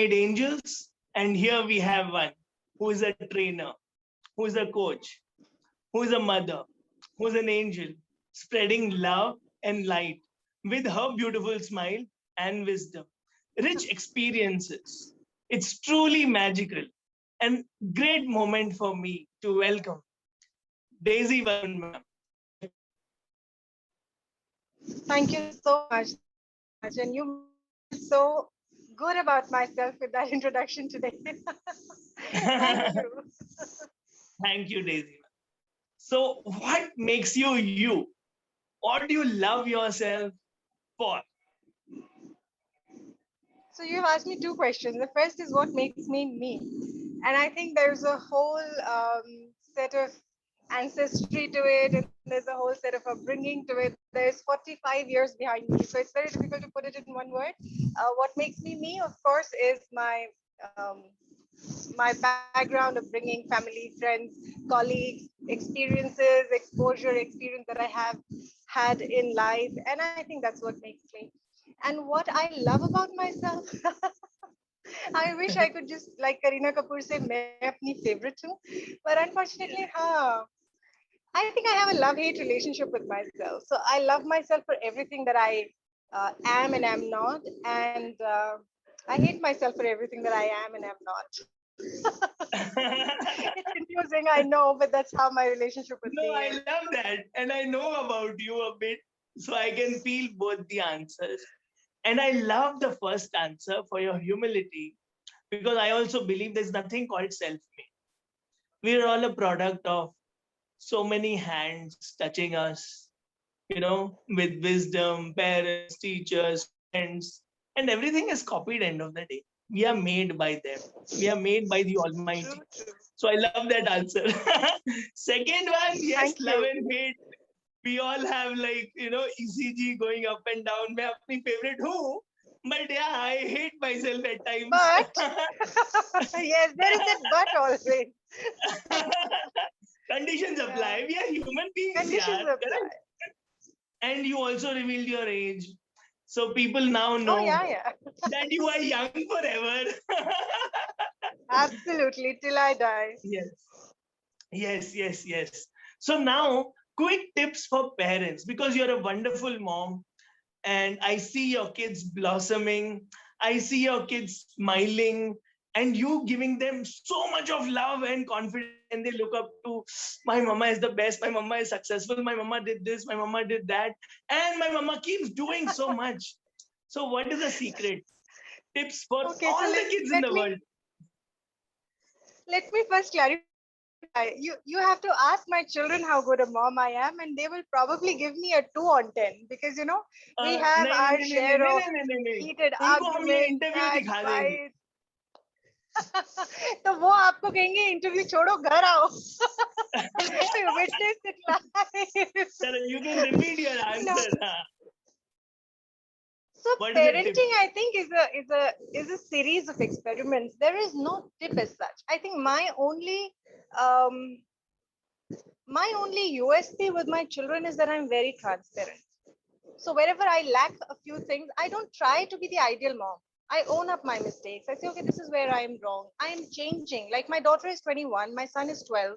made angels, and here we have one who is a trainer, who is a coach, who is a mother, who is an angel, spreading love and light with her beautiful smile and wisdom. Rich experiences. It's truly magical and great moment for me to welcome Daisy Varun ma'am. Thank you so much. And you made me so good about myself with that introduction today. Thank you. Thank you, Daisy. So, what makes you you? What do you love yourself for? So you've asked me two questions. The first is what makes me me, and I think there's a whole set of ancestry to it, and there's a whole set of upbringing to it. There's 45 years behind me, so it's very difficult to put it in one word. What makes me me, of course, is my background of bringing family, friends, colleagues, experiences, exposure, experience that I have had in life, and I think that's what makes me. And what I love about myself, I wish I could just like Kareena Kapoor say, "मैं अपनी favorite हूँ," but unfortunately, I think I have a love-hate relationship with myself. So I love myself for everything that I am and am not, and I hate myself for everything that I am and am not. It's confusing, I know, but that's how my relationship with No, me I is. love that. And I know about you a bit, so I can feel both the answers. And I love the first answer for your humility, because I also believe there's nothing called self made. We're all a product of so many hands touching us, with wisdom, parents, teachers, friends, and everything is copied end of the day. We are made by them. We are made by the Almighty. True, true. So I love that answer. Second one, yes, Thank love you. and hate. We all have ECG going up and down. मैं अपनी favorite हूँ, but yeah, I hate myself at times. But yes, there is that but always. Conditions Yeah. apply. We are human beings, Conditions yeah, apply. correct. And you also revealed your age, so people now Oh know yeah, yeah. that you are young forever. Absolutely, till I die. Yes, yes, yes, yes. So now, quick tips for parents, because you're a wonderful mom and I see your kids blossoming. I see your kids smiling and you giving them so much of love and confidence. And they look up to, my mama is the best, my mama is successful, my mama did this, my mama did that. And my mama keeps doing so much. So, what is the secret? Tips for Okay, so all the kids in the world. let me first clarify. You have to ask my children how good a mom I am, and they will probably give me a 2 on 10 because we have नहीं नहीं our नहीं नहीं share नहीं of नहीं नहीं नहीं heated उनको हम ये arguments, इंटरव्यू bad दिखा देंगे. fights. तो वो आपको कहेंगे इंटरव्यू छोड़ो घर आओ. Witness it live. Sir, you can repeat your No. answer. So What is the tip? parenting, I think, is a series of experiments. There is no tip as such. I think my only USP with my children is that I'm very transparent. So wherever I lack a few things, I don't try to be the ideal mom. I own up my mistakes. I say, okay, this is where I am wrong. I am changing. Like my daughter is 21, my son is 12,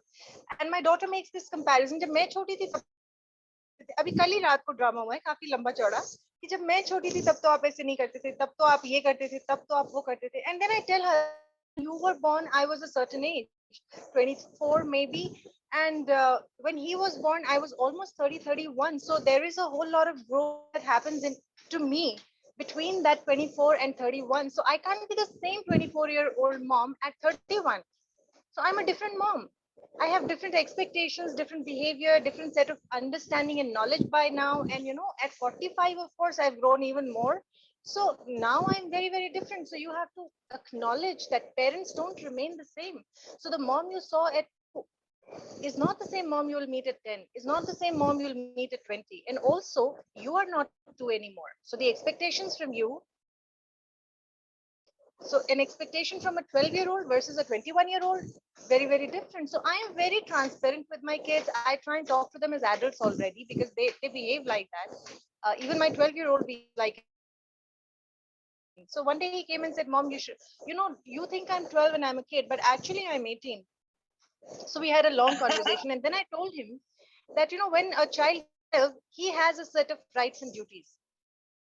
and my daughter makes this comparison. जब मैं छोटी थी तब अभी कल ही रात को drama हुआ है काफी लंबा चौड़ा कि जब मैं छोटी थी तब तो आप ऐसे नहीं करते थे, तब तो आप ये करते थे, तब तो आप वो करते थे. And then I tell her, you were born, I was a certain age, 24 maybe, and when he was born I was almost 30, 31. So there is a whole lot of growth that happens in to me between that 24 and 31. So I can't be the same 24-year-old mom at 31. So I'm a different mom. I have different expectations, different behavior, different set of understanding and knowledge by now. And at 45, of course, I've grown even more. So now I'm very, very different. So you have to acknowledge that parents don't remain the same. So the mom you saw at is not the same mom you will meet at 10, is not the same mom you'll meet at 20. And also, you are not 2 anymore. So the expectations from you, so an expectation from a 12-year-old versus a 21-year-old, very, very different. So I am very transparent with my kids. I try and talk to them as adults already because they behave like that. Even my 12-year-old be like So one day he came and said, Mom, you should, you think I'm 12 and I'm a kid, but actually I'm 18. So we had a long conversation. And then I told him that, when a child is 12, he has a set of rights and duties.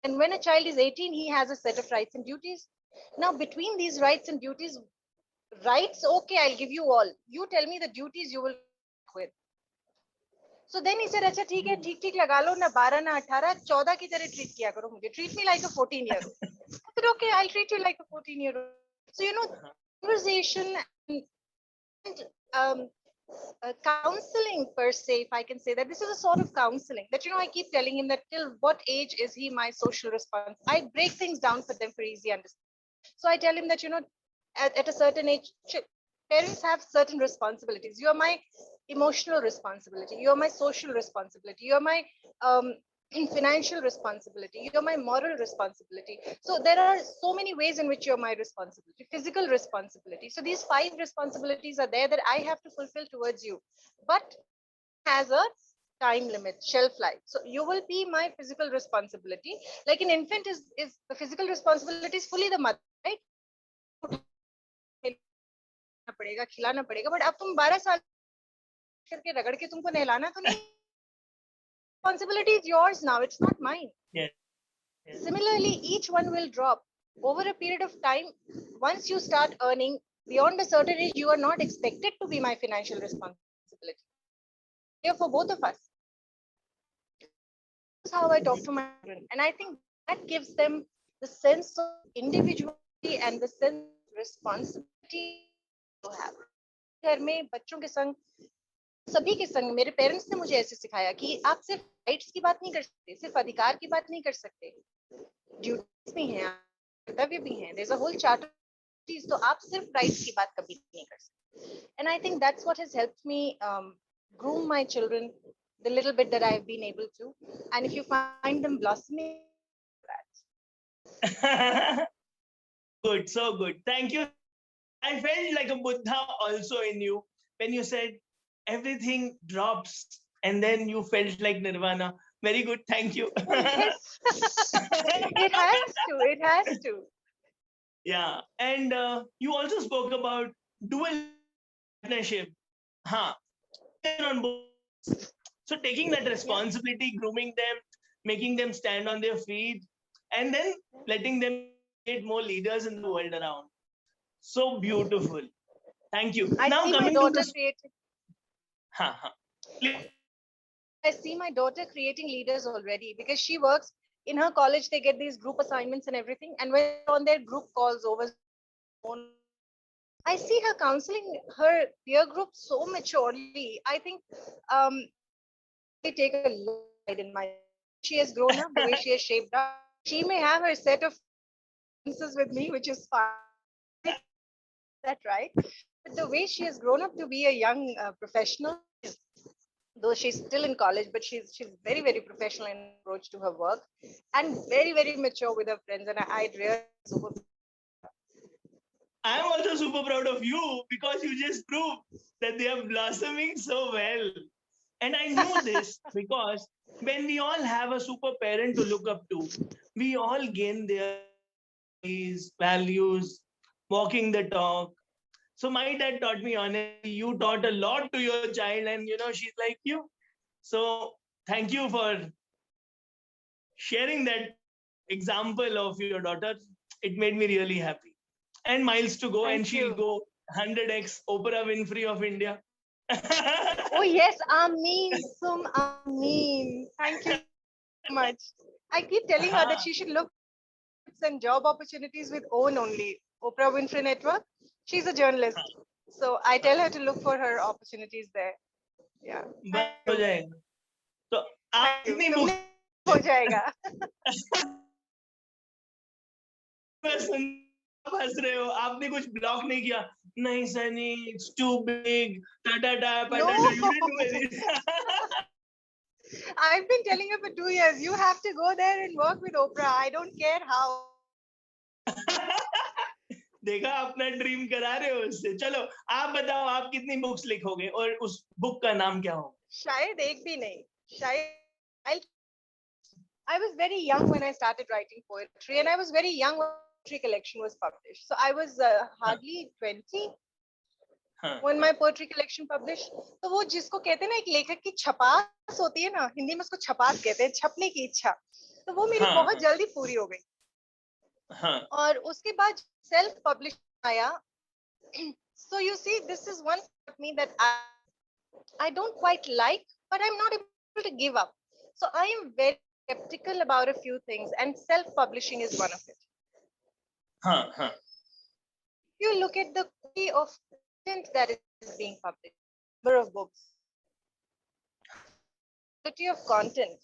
And when a child is 18, he has a set of rights and duties. Now, between these rights and duties, rights, okay, I'll give you all. You tell me the duties you will with. So then he said, अच्छा ठीक है, ठीक ठीक लगा लो ना 12 ना 18, 14 की तरह treat किया करो मुझे. Treat me like a 14-year-old. I said, okay, I'll treat you like a 14-year-old. So, conversation and counseling per se, if I can say that, this is a sort of counseling that, I keep telling him that till what age is he my social response? I break things down for them for easy understanding. So I tell him that, at a certain age, parents have certain responsibilities. You are my emotional responsibility. You are my social responsibility. You are my financial responsibility. You're my moral responsibility. So there are so many ways in which you're my responsibility. Physical responsibility. So these 5 responsibilities are there that I have to fulfill towards you, but has a time limit, shelf life. So you will be my physical responsibility. Like an infant is the physical responsibility is fully the mother, right? पड़ेगा, खिलाना पड़ेगा, but अब तुम 12 साल करके रगड़ के तुमको नहलाना तो नहीं. Responsibility is yours now, it's not mine. Yes. Yes. Similarly, each one will drop over a period of time. Once you start earning beyond a certain age, you are not expected to be my financial responsibility. Here for both of us. This is how I talk to my children, and I think that gives them the sense of individuality and the sense of responsibility to have. घर में बच्चों के संग, सभी के संग, मेरे parents ने मुझे ऐसे सिखाया कि आप सिर्फ राइट्स की बात नहीं कर सकते, सिर्फ अधिकार की बात नहीं कर सकते, ड्यूटीज भी हैं, कर्तव्य भी हैं. There's a whole charter. तो आप सिर्फ राइट्स की बात कभी नहीं कर सकते. And I think that's what has helped me groom my children the little bit that I've been able to. And if you find them blossoming, Good, so good. Thank you. I felt like a Buddha also in you when you said everything drops and then you felt like Nirvana. Very good. Thank you. Yes. It has to. It has to. Yeah. And you also spoke about dual partnership. Huh. On both. So taking that responsibility, grooming them, making them stand on their feet, and then letting them create more leaders in the world around. So beautiful. Thank you. I Now see my coming to daughter this. creating. I see my daughter creating leaders already because she works in her college. They get these group assignments and everything, and when they're on their group calls over phone, I see her counseling her peer group so maturely. I think they take a lot of pride in my. She has grown up the way she has shaped up. She may have her set of differences with me, which is fine. That right? But the way she has grown up to be a young professional, though she's still in college, but she's very, very professional in approach to her work and very, very mature with her friends. And I'd really super. I'm also super proud of you because you just proved that they are blossoming so well. And I knew this because when we all have a super parent to look up to, we all gain their values, walking the talk. So my dad taught me honestly, you taught a lot to your child and she's like you. So thank you for sharing that example of your daughter. It made me really happy. And miles to go, and she'll go 100x Oprah Winfrey of India. Oh yes, Ameen, Sum Ameen. Thank you so much. I keep telling her that she should look and job opportunities with OWN only, Oprah Winfrey Network. She's a journalist, so I tell her to look for her opportunities there. Yeah. हो जाएगा. तो आप कितनी book हो जाएगा. हंस रहे हो, आपने कुछ ब्लॉक नहीं किया. नहीं Sunny, it's too big. I've been telling her for 2 years, you have to go there and work with Oprah. I don't care how. देखा, अपना ड्रीम करा रहे हो उससे. चलो आप बताओ, आप कितनी बुक्स लिखोगे और उस बुक का नाम क्या होगा? शायद एक भी नहीं. शायद I was very young when I started writing poetry, and I was very young when poetry collection was published. So I was hardly 20 हाँ, when my poetry collection published. तो वो जिसको कहते हैं ना, एक लेखक की छपास होती है ना, हिंदी में उसको छपास कहते हैं, छपने की इच्छा, तो वो मेरी हाँ, बहुत हाँ, जल्दी पूरी हो गई. हाँ, और उसके बाद सेल्फ पब्लिश आया. So you see, this is one part of me that I don't quite like, but I'm not able to give up. So I am very skeptical about a few things, and self-publishing is one of it. हाँ, हाँ, You look at the quality of content that is being published, number of books, quality of content,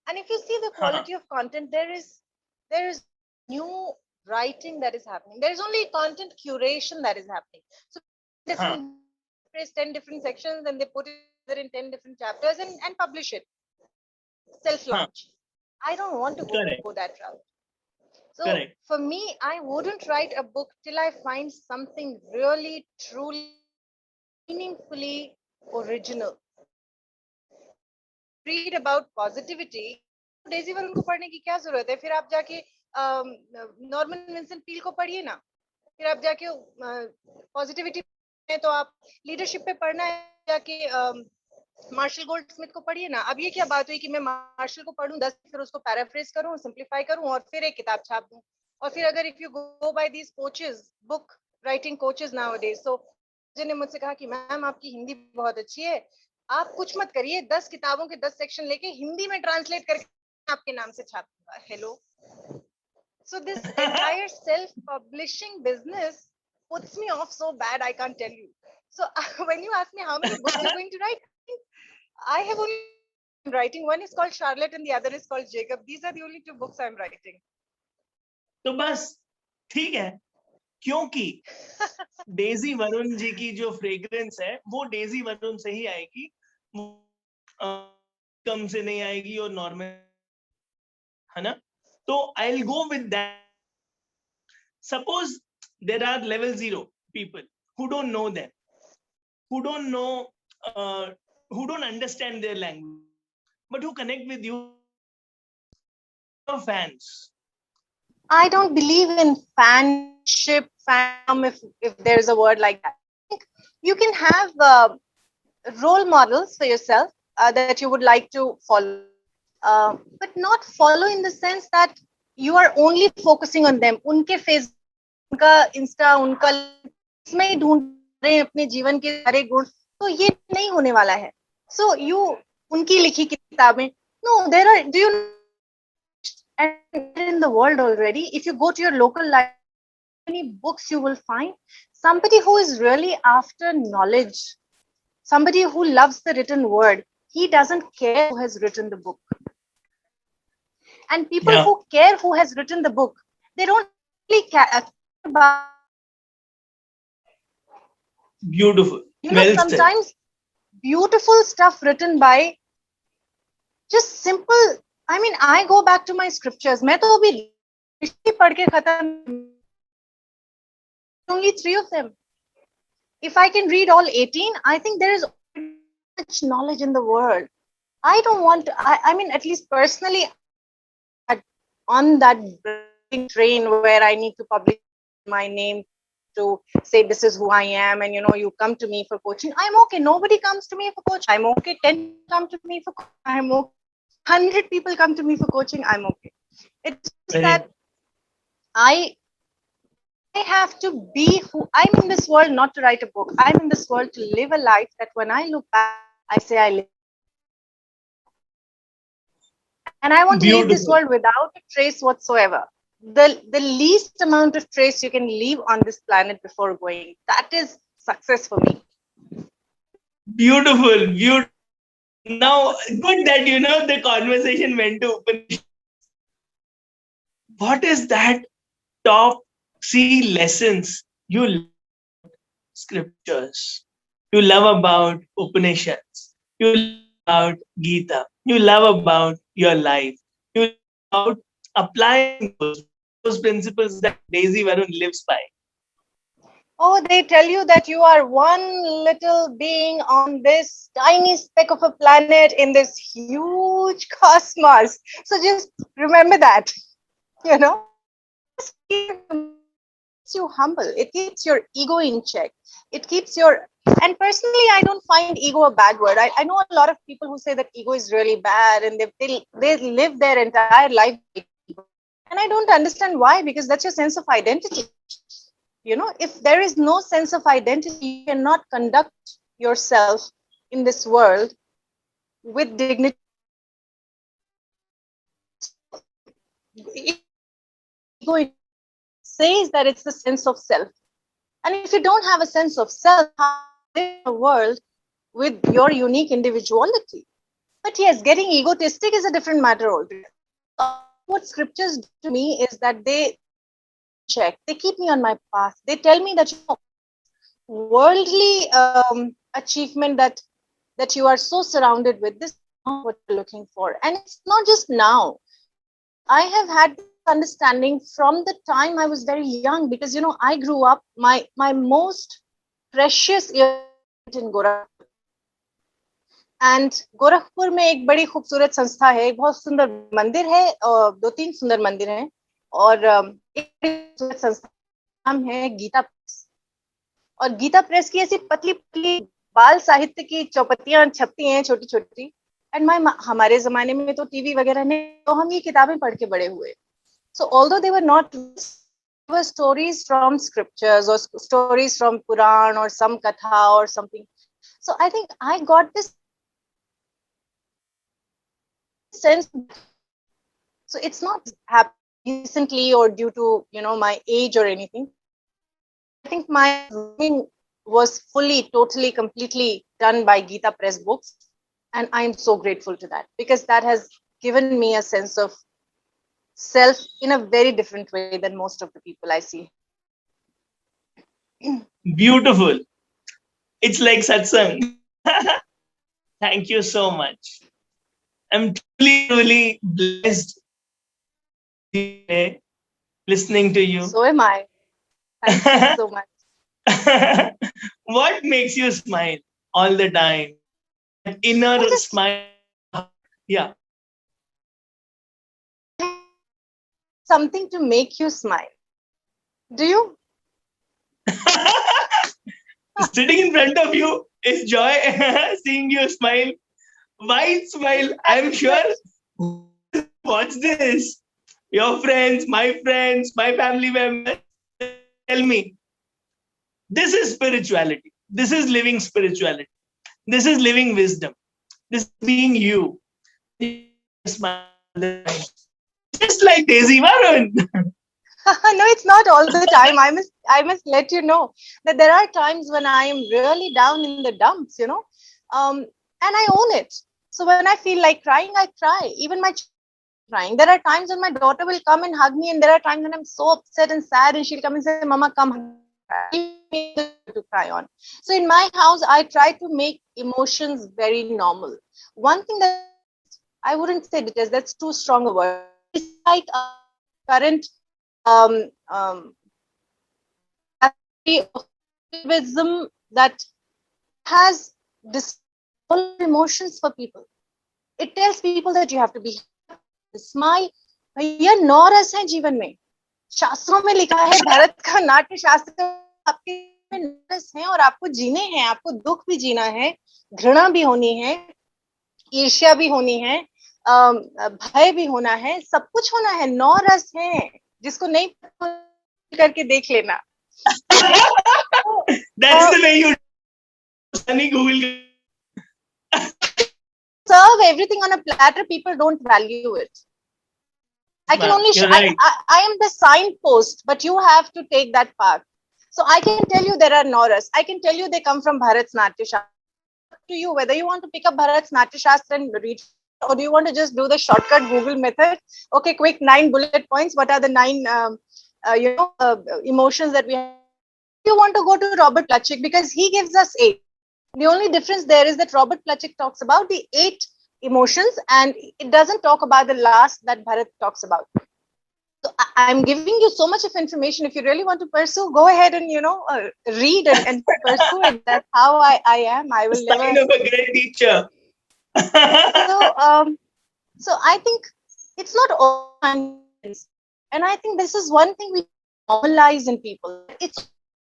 and if you see the हाँ, quality of content, there is new writing that is happening. There is only content curation that is happening. So हाँ, different 10 different sections, and they put it together in 10 different chapters and publish it. Self-launch. I don't want to correct, go that route. So correct. for me, I wouldn't write a book till I find something really, truly, meaningfully original. Read about positivity. Daisy Varun को पढ़ने की क्या जरूरत है? फिर आप जाके Norman Vincent Peale को पढ़िए ना. फिर आप जाके पॉजिटिविटी में तो आप लीडरशिप पे पढ़ना है, जाके मार्शल गोल्डस्मिथ को पढ़िए ना. अब ये क्या बात हुई कि मैं मार्शल को पढ़ूं 10, फिर उसको पैराफ्रेज करूं, सिंप्लीफाई करूं और फिर एक किताब छाप दूं. और फिर अगर if you go by these coaches, book writing coaches nowadays, so जिन्होंने मुझसे कहा कि मैम आपकी हिंदी बहुत अच्छी है, आप कुछ मत करिए, 10 किताबों के 10 सेक्शन लेके हिंदी में ट्रांसलेट करके आपके नाम से छाप दूंगा. Hello. So this entire self-publishing business puts me off so bad, I can't tell you. So when you ask me how many books you're going to write, I have only writing. One is called Charlotte and the other is called Jacob. These are the only 2 books I'm writing. तो बस ठीक है, क्योंकि Daisy Varun ji की जो fragrance है वो Daisy Varun से ही आएगी, कम से नहीं आएगी और नॉर्मल, है ना. तो I will go with that. Suppose there are level 0 people who don't know them, who don't know, who don't understand their language, but who connect with you, fans. I don't believe in fanship, fandom, if there is a word like that. I think you can have role models for yourself that you would like to follow, but not follow in the sense that you are only focusing on them. उनके face, उनका Insta, उनका इसमें ही ढूंढ रहे हैं अपने जीवन के सारे गुण, तो ये नहीं होने वाला है. So you उनकी लिखी किताबें, no, there are, do you know, and in the world already, if you go to your local library, many books you will find. Somebody who is really after knowledge, somebody who loves the written word, he doesn't care who has written the book. And people who care who has written the book, they don't really care about. Beautiful. You know, sometimes beautiful stuff written by just simple. I mean, I go back to my scriptures. मैं तो अभी पढ़ के खत्म, only 3 of them. If I can read all 18, I think there is much knowledge in the world. I don't want to, I mean, at least personally, on that train where I need to publish my name to say this is who I am, and you know, you come to me for coaching, I'm okay. Nobody comes to me for coaching, I'm okay. 10 come to me for coaching, I'm okay. 100 people come to me for coaching, I'm okay. It's just that I have to be who I'm in this world, not to write a book. I'm in this world to live a life that when I look back, I say I live. And I want to leave this world without a trace whatsoever. The least amount of trace you can leave on this planet before going. That is success for me. Beautiful, beautiful. Now, good that, you know, the conversation went to Upanishad. What is that top 3 lessons you love about scriptures, you love about Upanishads, you love about Gita, you love about your life, you love about applying those principles that Daisy Varun lives by? Oh, they tell you that you are one little being on this tiny speck of a planet in this huge cosmos. So just remember that, you know. keeps you humble. It keeps your ego in check. It keeps your, and personally, I don't find ego a bad word. I know a lot of people who say that ego is really bad and they live their entire life. And I don't understand why, because that's your sense of identity. You know, if there is no sense of identity, you cannot conduct yourself in this world with dignity. Ego says that it's the sense of self. And if you don't have a sense of self, how do you live in a world with your unique individuality? But yes, getting egotistic is a different matter altogether. What scriptures do to me is that they check, they keep me on my path. They tell me that, you know, worldly achievement that you are so surrounded with, this is not what you're looking for. And it's not just now. I have had this understanding from the time I was very young, because, you know, I grew up, my most precious year in Gorakhpur. And Gorakhpur में एक बड़ी खूबसूरत संस्था है, एक बहुत सुंदर मंदिर है, और 2-3 सुंदर मंदिर हैं, और एक खूबसूरत संस्था नाम है गीता प्रेस। और गीता प्रेस की ऐसी पतली पतली बाल साहित्य की चौपत्तियां छपती हैं, छोटी छोटी। एंड हमारे जमाने में तो टीवी वगैरह नहीं, तो हम ये किताबें पढ़ के बड़े हुए। सो although they were not, were stories from scriptures or stories from Puran or some katha or something. So I think I got this sense. So it's not happened recently or due to, you know, my age or anything. I think my grooming was fully, totally, completely done by Gita Press Books. And I'm so grateful to that, because that has given me a sense of self in a very different way than most of the people I see. Beautiful. It's like satsang. Thank you so much. I'm truly, truly blessed listening to you. So am I. Thank you so much. What makes you smile all the time? That inner smile. Yeah. Something to make you smile. Do you? Sitting in front of you is joy. Seeing you smile. Why smile? I'm sure. Watch this. Your friends, my family members, tell me. This is spirituality. This is living spirituality. This is living wisdom. This is being you. Smile. Just like Daisy Varun. No, it's not all the time. I must let you know that there are times when I am really down in the dumps, you know, and I own it. So when I feel like crying, I cry. Even my crying. There are times when my daughter will come and hug me, and there are times when I'm so upset and sad, and she'll come and say, "Mama, come." To cry on. So in my house, I try to make emotions very normal. One thing that I wouldn't say detest, that's too strong a word. It's like a current activism that has all emotions for people. It tells people that you have to be happy, smile. भैया 9 रस हैं जीवन में, शास्त्रों में लिखा है, भारत का नाट्य शास्त्र आपके में 9 रस हैं और आपको जीने हैं, आपको दुख भी जीना है, घृणा भी होनी है, ईर्ष्या भी होनी है, भय भी होना है, सब कुछ होना है। 9 रस हैं, जिसको नहीं करके देख लेना। That's the way you Sunny Google. Serve everything on a platter, people don't value it. I can only show, right. I am the signpost, but you have to take that path. So I can tell you there are Noras. I can tell you they come from Bharat's Natya Shastra. To you, whether you want to pick up Bharat's Natya Shastra and read, or do you want to just do the shortcut Google method? Okay, quick 9 bullet points. What are the 9 emotions that we have? You want to go to Robert Plutchik because he gives us 8. The only difference there is that Robert Plutchik talks about the 8 emotions and it doesn't talk about the last that Bharat talks about. So I'm giving you so much of information. If you really want to pursue, go ahead and read and pursue it. That's how I am. I will never. Sign of a great teacher. So I think it's not all. And And I think this is one thing we normalize in people. It's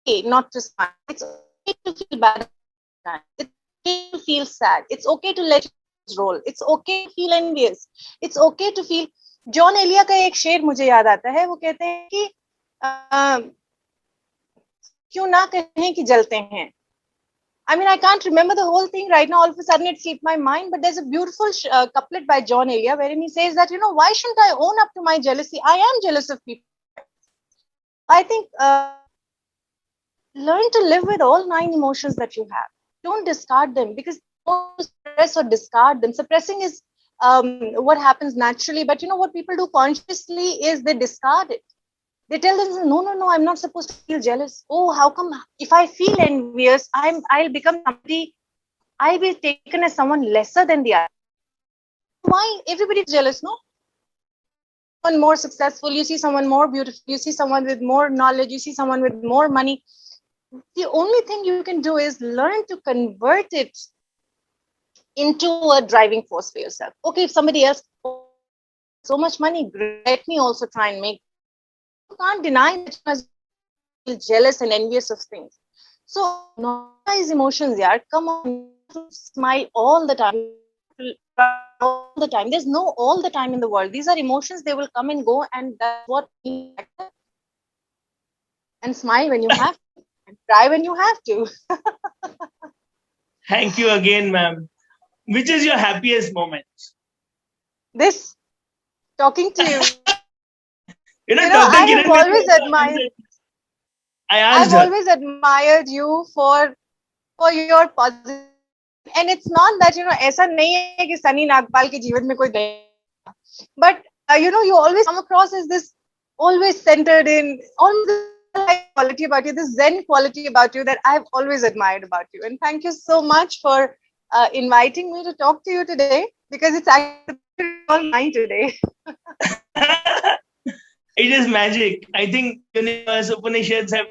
okay not to smile. It's okay to feel bad. It's okay to feel sad. It's okay to let your roll. It's okay to feel envious. It's okay to feel. Jaun Elia का एक शेर मुझे याद आता है, वो कहते हैं कि क्यों ना कहें कि जलते हैं. I mean, I can't remember the whole thing right now. All of a sudden, it slipped my mind. But there's a beautiful couplet by John Elia wherein he says that, why shouldn't I own up to my jealousy? I am jealous of people. I think learn to live with all 9 emotions that you have. Don't discard them, because don't suppress or discard them. Suppressing is what happens naturally. But what people do consciously is they discard it. They tell them, no, I'm not supposed to feel jealous. Oh, how come if I feel envious, I'll become somebody, I'll be taken as someone lesser than the other. Why? Everybody's jealous, no? Someone more successful, you see someone more beautiful, you see someone with more knowledge, you see someone with more money. The only thing you can do is learn to convert it into a driving force for yourself. Okay, if somebody else has so much money, let me also try and make. You can't deny that you must feel jealous and envious of things. So normalize emotions, yaar. Come on, smile all the time. All the time. There's no all the time in the world. These are emotions, they will come and go, and that's what we accept. And smile when you have to, and cry when you have to. Thank you again, ma'am. Which is your happiest moment? This, talking to you. Dr. I have Kiran always admired. I've always admired you for your positive. And it's not that ऐसा नहीं है कि सनी नागपाल के जीवन में कोई नहीं, but you always come across as this, always centered in, always quality about you, this zen quality about you that I've always admired about you. And thank you so much for inviting me to talk to you today, because it's actually all mine today. It is magic. I think universe, Upanishads have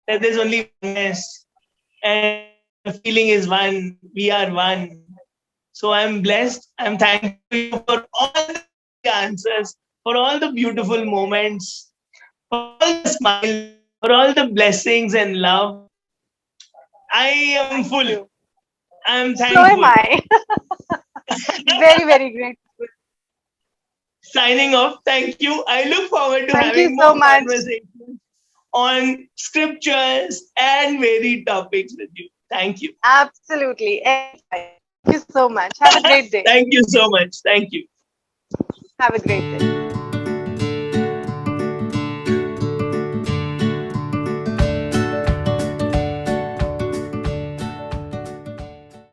that there's only oneness, and the feeling is one. We are one. So I'm blessed. I'm thankful for all the answers, for all the beautiful moments, for all the smiles, for all the blessings and love. I am full. I'm thankful. So am I. Very, very grateful. Signing off. Thank you. I look forward to Thank having you so more much. conversations on scriptures and varied topics with you. Thank you. Absolutely. Thank you so much. Have a great day. Thank you so much. Thank you. Have a great day.